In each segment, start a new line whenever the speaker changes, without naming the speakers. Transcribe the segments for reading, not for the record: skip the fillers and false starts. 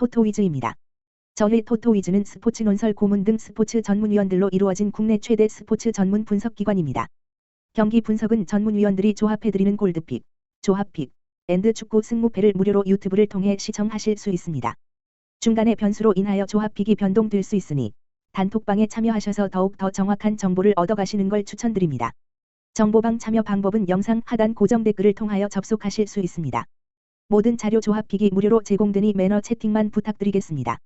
토토위즈입니다. 저희 토토위즈는 스포츠 논설 고문 등 스포츠 전문위원들로 이루어진 국내 최대 스포츠 전문 분석기관입니다. 경기 분석은 전문위원들이 조합해드리는 골드픽, 조합픽, 앤드 축구 승무패를 무료로 유튜브를 통해 시청하실 수 있습니다. 중간에 변수로 인하여 조합픽이 변동될 수 있으니 단톡방에 참여하셔서 더욱 더 정확한 정보를 얻어가시는 걸 추천드립니다. 정보방 참여 방법은 영상 하단 고정 댓글을 통하여 접속하실 수 있습니다. 모든 자료 조합픽이 무료로 제공되니 매너 채팅만 부탁드리겠습니다.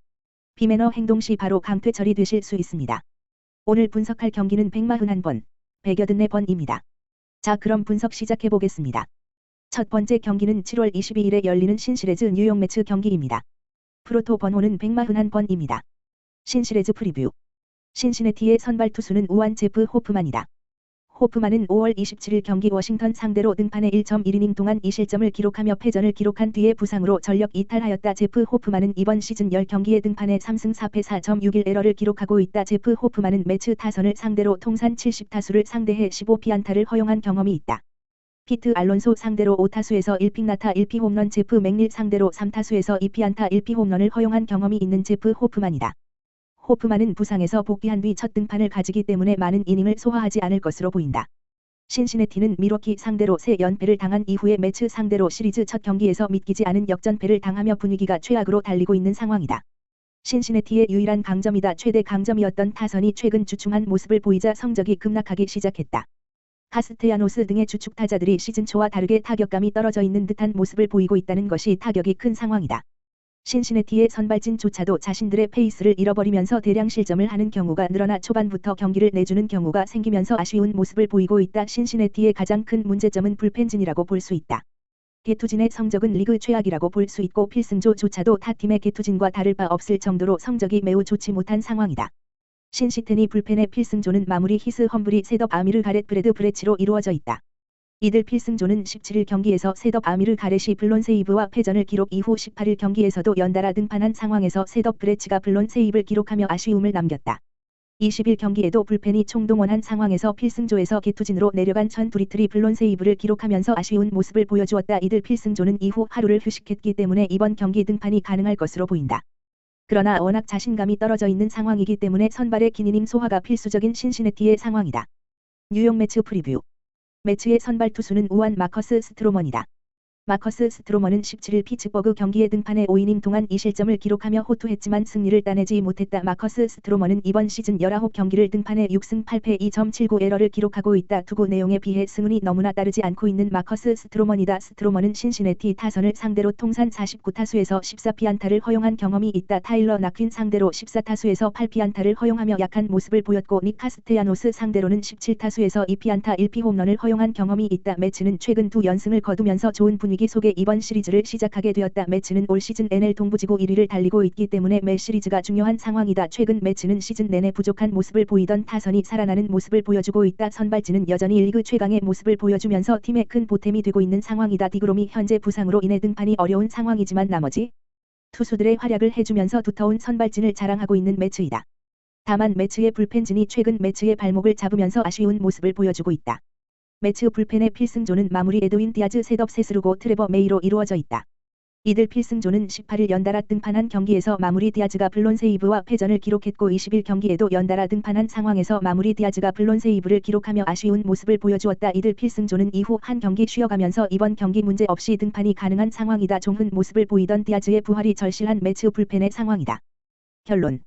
비매너 행동 시 바로 강퇴 처리되실 수 있습니다. 오늘 분석할 경기는 141번, 184번입니다. 자, 그럼 분석 시작해보겠습니다. 첫 번째 경기는 7월 22일에 열리는 신시리즈 뉴욕 매츠 경기입니다. 프로토 번호는 141번입니다. 신시리즈 프리뷰. 신시내티의 선발 투수는 우한 제프 호프만이다. 호프만은 5월 27일 경기 워싱턴 상대로 등판해 1.1이닝 동안 2실점을 기록하며 패전을 기록한 뒤에 부상으로 전력 이탈하였다. 제프 호프만은 이번 시즌 10경기에 등판해 3승 4패 4.61에러를 기록하고 있다. 제프 호프만은 매츠 타선을 상대로 통산 70타수를 상대해 15피안타를 허용한 경험이 있다. 피트 알론소 상대로 5타수에서 1픽나타 1피 홈런, 제프 맥닐 상대로 3타수에서 2피안타 1피 홈런을 허용한 경험이 있는 제프 호프만이다. 호프만은 부상에서 복귀한 뒤 첫 등판을 가지기 때문에 많은 이닝을 소화하지 않을 것으로 보인다. 신시내티는 밀워키 상대로 3연패를 당한 이후에 매츠 상대로 시리즈 첫 경기에서 믿기지 않은 역전패를 당하며 분위기가 최악으로 달리고 있는 상황이다. 신시내티의 유일한 강점이다 최대 강점이었던 타선이 최근 주춤한 모습을 보이자 성적이 급락하기 시작했다. 카스테야노스 등의 주축 타자들이 시즌 초와 다르게 타격감이 떨어져 있는 듯한 모습을 보이고 있다는 것이 타격이 큰 상황이다. 신시내티의 선발진조차도 자신들의 페이스를 잃어버리면서 대량 실점을 하는 경우가 늘어나 초반부터 경기를 내주는 경우가 생기면서 아쉬운 모습을 보이고 있다. 신시내티의 가장 큰 문제점은 불펜진이라고 볼 수 있다. 개투진의 성적은 리그 최악이라고 볼 수 있고 필승조조차도 타 팀의 개투진과 다를 바 없을 정도로 성적이 매우 좋지 못한 상황이다. 신시테니 불펜의 필승조는 마무리 히스 험블이 셋업 아미르 가렛 브레드 브레치로 이루어져 있다. 이들 필승조는 17일 경기에서 셋업 아미르 가렛이 블론 세이브와 패전을 기록 이후 18일 경기에서도 연달아 등판한 상황에서 셋업 브레치가 블론 세이브를 기록하며 아쉬움을 남겼다. 20일 경기에도 불펜이 총동원한 상황에서 필승조에서 개투진으로 내려간 천 브리트리 블론 세이브를 기록하면서 아쉬운 모습을 보여주었다. 이들 필승조는 이후 하루를 휴식했기 때문에 이번 경기 등판이 가능할 것으로 보인다. 그러나 워낙 자신감이 떨어져 있는 상황이기 때문에 선발의 긴 이닝 소화가 필수적인 신시내티의 상황이다. 뉴욕 매츠 프리뷰. 매츠의 선발 투수는 우한 마커스 스트로먼이다. 마커스 스트로먼은 17일 피츠버그 경기에 등판해 5이닝 동안 2실점을 기록하며 호투했지만 승리를 따내지 못했다. 마커스 스트로먼은 이번 시즌 19경기를 등판해 6승 8패 2.79에러를 기록하고 있다. 투구 내용에 비해 승운이 너무나 따르지 않고 있는 마커스 스트로먼이다. 스트로먼은 신시내티 타선을 상대로 통산 49타수에서 14피안타를 허용한 경험이 있다. 타일러 나퀸 상대로 14타수에서 8피안타를 허용하며 약한 모습을 보였고 닉 카스테야노스 상대로는 17타수에서 2피안타 1피 홈런을 허용한 경험이 있다. 매츠는 최근 2연승을 거두면서 좋은 분위기 속에 이번 시리즈를 시작하게 되었다. 매츠는 올 시즌 NL 동부지구 1위를 달리고 있기 때문에 매 시리즈가 중요한 상황이다. 최근 매츠는 시즌 내내 부족한 모습을 보이던 타선이 살아나는 모습을 보여주고 있다. 선발진은 여전히 리그 최강의 모습을 보여주면서 팀의 큰 보탬이 되고 있는 상황이다. 디그롬이 현재 부상으로 인해 등판이 어려운 상황이지만 나머지 투수들의 활약을 해주면서 두터운 선발진을 자랑하고 있는 매츠이다. 다만 매츠의 불펜진이 최근 매츠의 발목을 잡으면서 아쉬운 모습을 보여주고 있다. 매츠 불펜의 필승조는 마무리 에드윈 디아즈 셋업 세스루고 트레버 메이로 이루어져 있다. 이들 필승조는 18일 연달아 등판한 경기에서 마무리 디아즈가 블론 세이브와 패전을 기록했고 20일 경기에도 연달아 등판한 상황에서 마무리 디아즈가 블론 세이브를 기록하며 아쉬운 모습을 보여주었다. 이들 필승조는 이후 한 경기 쉬어가면서 이번 경기 문제 없이 등판이 가능한 상황이다. 종훈 모습을 보이던 디아즈의 부활이 절실한 매츠 불펜의 상황이다. 결론.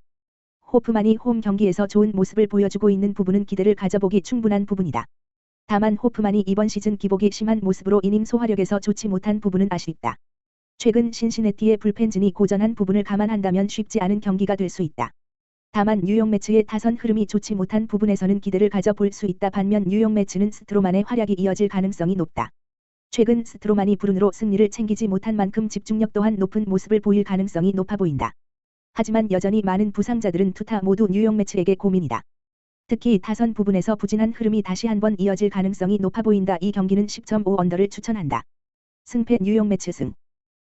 호프만이 홈 경기에서 좋은 모습을 보여주고 있는 부분은 기대를 가져보기 충분한 부분이다. 다만 호프만이 이번 시즌 기복이 심한 모습으로 이닝 소화력에서 좋지 못한 부분은 아쉽다. 최근 신시내티의 불펜진이 고전한 부분을 감안한다면 쉽지 않은 경기가 될 수 있다. 다만 뉴욕 매츠의 타선 흐름이 좋지 못한 부분에서는 기대를 가져볼 수 있다. 반면 뉴욕 매츠는 스트로만의 활약이 이어질 가능성이 높다. 최근 스트로만이 불운으로 승리를 챙기지 못한 만큼 집중력 또한 높은 모습을 보일 가능성이 높아 보인다. 하지만 여전히 많은 부상자들은 투타 모두 뉴욕 매츠에게 고민이다. 특히 타선 부분에서 부진한 흐름이 다시 한번 이어질 가능성이 높아 보인다. 이 경기는 10.5 언더를 추천한다. 승패 뉴욕 매츠 승.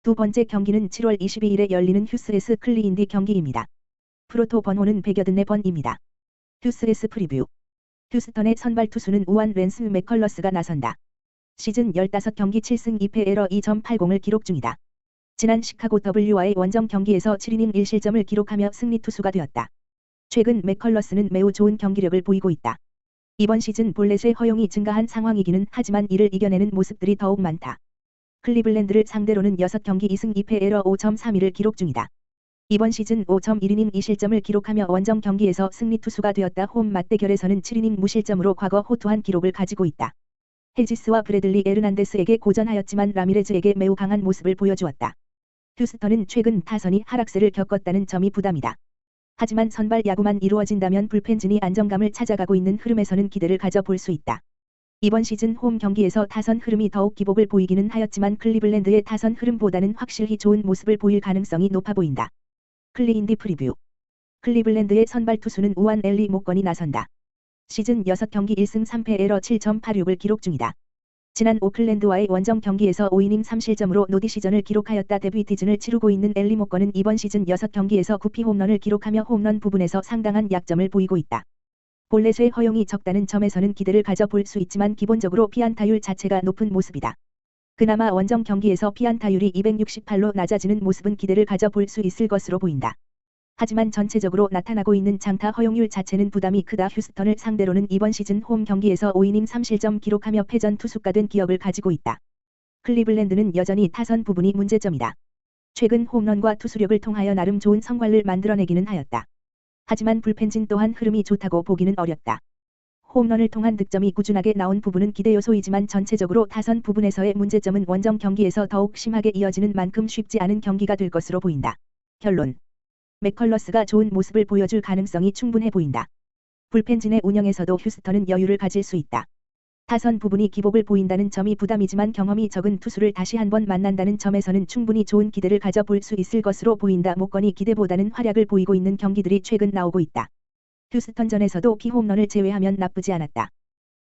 두 번째 경기는 7월 22일에 열리는 휴스에스 클리인디 경기입니다. 프로토 번호는 184번입니다. 휴스에스 프리뷰. 휴스턴의 선발 투수는 우한 랜스 맥컬러스가 나선다. 시즌 15경기 7승 2패 에러 2.80을 기록 중이다. 지난 시카고 W와의 원정 경기에서 7이닝 1실점을 기록하며 승리 투수가 되었다. 최근 맥컬러스는 매우 좋은 경기력을 보이고 있다. 이번 시즌 볼넷의 허용이 증가한 상황이기는 하지만 이를 이겨내는 모습들이 더욱 많다. 클리블랜드를 상대로는 6경기 2승 2패 에러 5.32를 기록 중이다. 이번 시즌 5.1이닝 2실점을 기록하며 원정 경기에서 승리 투수가 되었다. 홈 맞대결에서는 7이닝 무실점으로 과거 호투한 기록을 가지고 있다. 헤지스와 브래들리 에르난데스에게 고전하였지만 라미레즈에게 매우 강한 모습을 보여주었다. 휴스턴은 최근 타선이 하락세를 겪었다는 점이 부담이다. 하지만 선발 야구만 이루어진다면 불펜진이 안정감을 찾아가고 있는 흐름에서는 기대를 가져볼 수 있다. 이번 시즌 홈 경기에서 타선 흐름이 더욱 기복을 보이기는 하였지만 클리블랜드의 타선 흐름보다는 확실히 좋은 모습을 보일 가능성이 높아 보인다. 클리인디 프리뷰. 클리블랜드의 선발 투수는 우한 엘리 목건이 나선다. 시즌 6경기 1승 3패 에러 7.86을 기록 중이다. 지난 오클랜드와의 원정 경기에서 5이닝 3실점으로 노디시전을 기록하였다. 데뷔티즌을 치르고 있는 엘리 목건은 이번 시즌 6경기에서 9피 홈런을 기록하며 홈런 부분에서 상당한 약점을 보이고 있다. 볼넷의 허용이 적다는 점에서는 기대를 가져볼 수 있지만 기본적으로 피안타율 자체가 높은 모습이다. 그나마 원정 경기에서 피안타율이 268로 낮아지는 모습은 기대를 가져볼 수 있을 것으로 보인다. 하지만 전체적으로 나타나고 있는 장타 허용률 자체는 부담이 크다. 휴스턴을 상대로는 이번 시즌 홈 경기에서 5이닝 3실점 기록하며 패전 투수가 된 기억을 가지고 있다. 클리블랜드는 여전히 타선 부분이 문제점이다. 최근 홈런과 투수력을 통하여 나름 좋은 성과를 만들어내기는 하였다. 하지만 불펜진 또한 흐름이 좋다고 보기는 어렵다. 홈런을 통한 득점이 꾸준하게 나온 부분은 기대 요소이지만 전체적으로 타선 부분에서의 문제점은 원정 경기에서 더욱 심하게 이어지는 만큼 쉽지 않은 경기가 될 것으로 보인다. 결론. 맥컬러스가 좋은 모습을 보여줄 가능성이 충분해 보인다. 불펜진의 운영에서도 휴스턴은 여유를 가질 수 있다. 타선 부분이 기복을 보인다는 점이 부담이지만 경험이 적은 투수를 다시 한번 만난다는 점에서는 충분히 좋은 기대를 가져볼 수 있을 것으로 보인다. 목건이 기대보다는 활약을 보이고 있는 경기들이 최근 나오고 있다. 휴스턴전에서도 피홈런을 제외하면 나쁘지 않았다.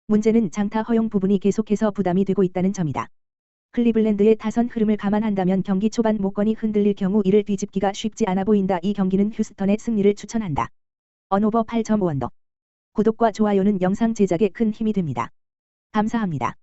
문제는 장타 허용 부분이 계속해서 부담이 되고 있다는 점이다. 클리블랜드의 타선 흐름을 감안한다면 경기 초반 목건이 흔들릴 경우 이를 뒤집기가 쉽지 않아 보인다. 이 경기는 휴스턴의 승리를 추천한다. 언오버 8.5언더. 구독과 좋아요는 영상 제작에 큰 힘이 됩니다. 감사합니다.